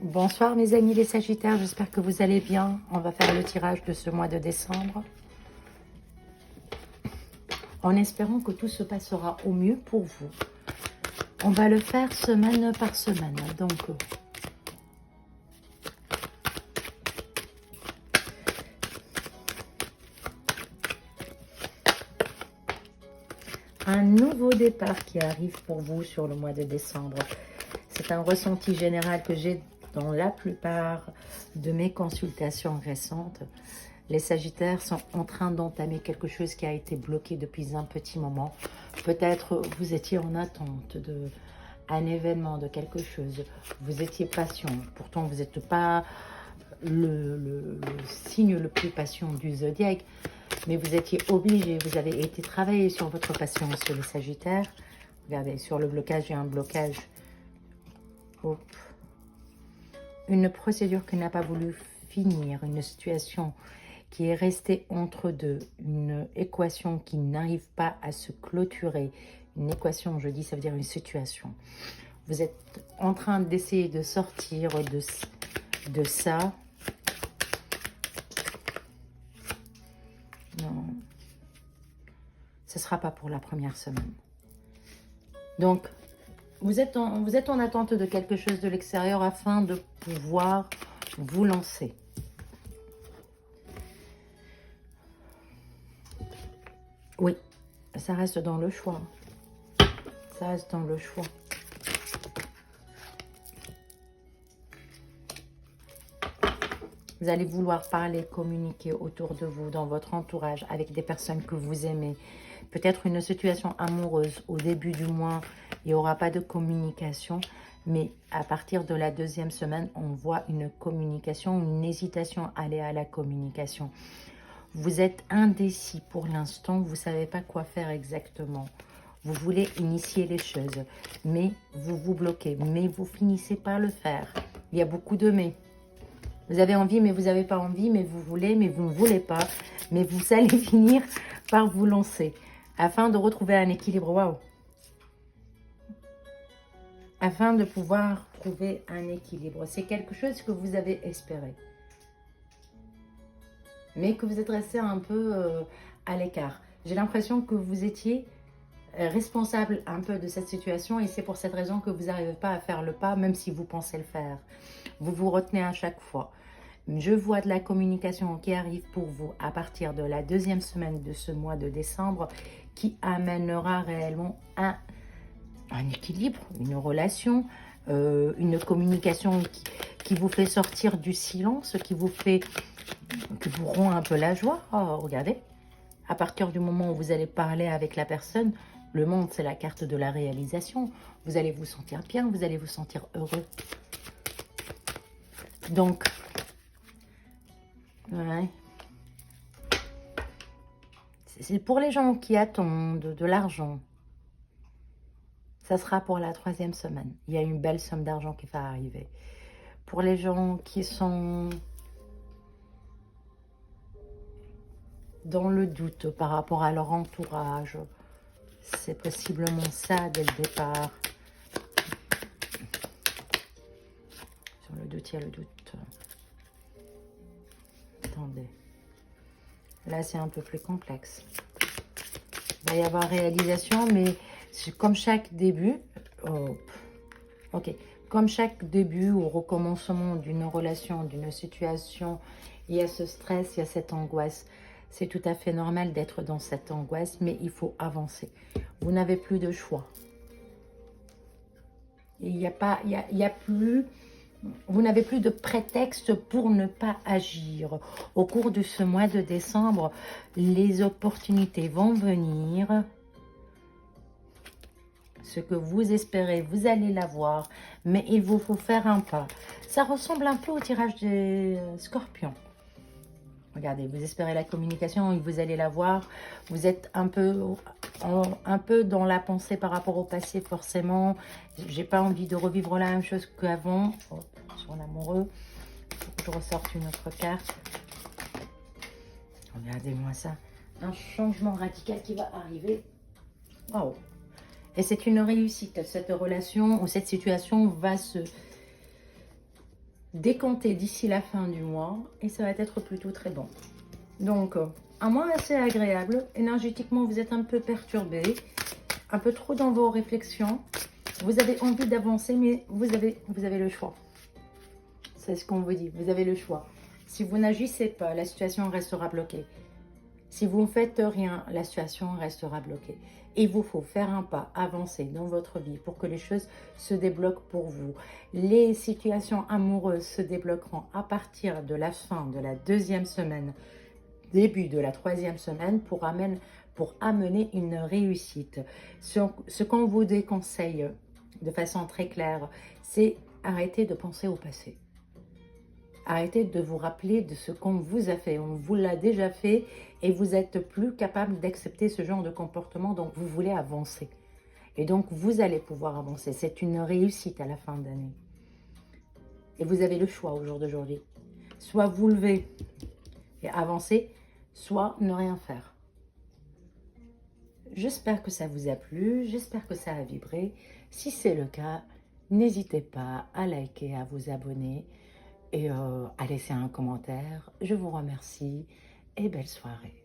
Bonsoir mes amis les Sagittaires, j'espère que vous allez bien. On va faire le tirage de ce mois de décembre. En espérant que tout se passera au mieux pour vous. On va le faire semaine par semaine. Donc, un nouveau départ qui arrive pour vous sur le mois de décembre. C'est un ressenti général que j'ai dans la plupart de mes consultations récentes. Les Sagittaires sont en train d'entamer quelque chose qui a été bloqué depuis un petit moment. Peut-être vous étiez en attente d'un événement, de quelque chose. Vous étiez patient. Pourtant, vous n'êtes pas le signe le plus patient du zodiaque. Mais vous étiez obligé. Vous avez été travailler sur votre patience, les Sagittaires. Regardez, sur le blocage, il y a un blocage. Hop. Une procédure qui n'a pas voulu finir, une situation qui est restée entre deux, une équation qui n'arrive pas à se clôturer. Une équation, je dis, ça veut dire une situation. Vous êtes en train d'essayer de sortir de ça. Non, ce ne sera pas pour la première semaine. Donc, vous êtes en attente de quelque chose de l'extérieur afin de pouvoir vous lancer. Oui, ça reste dans le choix. Ça reste dans le choix. Vous allez vouloir parler, communiquer autour de vous, dans votre entourage, avec des personnes que vous aimez. Peut-être une situation amoureuse. Au début du mois, il n'y aura pas de communication. Mais à partir de la deuxième semaine, on voit une communication, une hésitation à aller à la communication. Vous êtes indécis pour l'instant, vous ne savez pas quoi faire exactement. Vous voulez initier les choses, mais vous vous bloquez, mais vous finissez par le faire. Il y a beaucoup de mais. Vous avez envie, mais vous n'avez pas envie, mais vous voulez, mais vous ne voulez pas. Mais vous allez finir par vous lancer afin de retrouver un équilibre. Waouh! Afin de pouvoir trouver un équilibre. C'est quelque chose que vous avez espéré. Mais que vous êtes resté un peu à l'écart. J'ai l'impression que vous étiez responsable un peu de cette situation et c'est pour cette raison que vous n'arrivez pas à faire le pas, même si vous pensez le faire. Vous vous retenez à chaque fois. Je vois de la communication qui arrive pour vous à partir de la deuxième semaine de ce mois de décembre qui amènera réellement un équilibre, une relation, une communication qui vous fait sortir du silence, qui vous rend un peu la joie. Oh, regardez, à partir du moment où vous allez parler avec la personne, le monde, c'est la carte de la réalisation. Vous allez vous sentir bien, vous allez vous sentir heureux. Donc, ouais. C'est pour les gens qui attendent de l'argent. Ça sera pour la troisième semaine. Il y a une belle somme d'argent qui va arriver. Pour les gens qui sont dans le doute par rapport à leur entourage, c'est possiblement ça dès le départ. Sur le doute, il y a le doute. Attendez. Là, c'est un peu plus complexe. Il va y avoir réalisation, mais comme chaque début... Oh, ok. Comme chaque début ou recommencement d'une relation, d'une situation, il y a ce stress, il y a cette angoisse. C'est tout à fait normal d'être dans cette angoisse, mais il faut avancer. Vous n'avez plus de choix. Il n'y a pas, il y a plus, vous n'avez plus de prétexte pour ne pas agir. Au cours de ce mois de décembre, les opportunités vont venir. Ce que vous espérez, vous allez l'avoir, mais il vous faut faire un pas. Ça ressemble un peu au tirage des scorpions. Regardez, vous espérez la communication, vous allez la voir. Vous êtes un peu dans la pensée par rapport au passé, forcément. J'ai pas envie de revivre la même chose qu'avant. Sur l'amoureux, je ressorte une autre carte. Regardez-moi ça. Un changement radical qui va arriver. Waouh! Et c'est une réussite. Cette relation ou cette situation va se décompter d'ici la fin du mois et ça va être plutôt très bon. Donc, un mois assez agréable. Énergétiquement, vous êtes un peu perturbé, un peu trop dans vos réflexions. Vous avez envie d'avancer, mais vous avez le choix. C'est ce qu'on vous dit, vous avez le choix. Si vous n'agissez pas, la situation restera bloquée. Si vous ne faites rien, la situation restera bloquée. Il vous faut faire un pas, avancer dans votre vie pour que les choses se débloquent pour vous. Les situations amoureuses se débloqueront à partir de la fin de la 2e semaine, début de la 3e semaine pour amener une réussite. Ce qu'on vous déconseille de façon très claire, c'est arrêter de penser au passé. Arrêtez de vous rappeler de ce qu'on vous a fait. On vous l'a déjà fait et vous n'êtes plus capable d'accepter ce genre de comportement. Donc, vous voulez avancer. Et donc, vous allez pouvoir avancer. C'est une réussite à la fin d'année. Et vous avez le choix au jour d'aujourd'hui. Soit vous lever et avancer, soit ne rien faire. J'espère que ça vous a plu. J'espère que ça a vibré. Si c'est le cas, n'hésitez pas à liker, à vous abonner et à laisser un commentaire. Je vous remercie et belle soirée.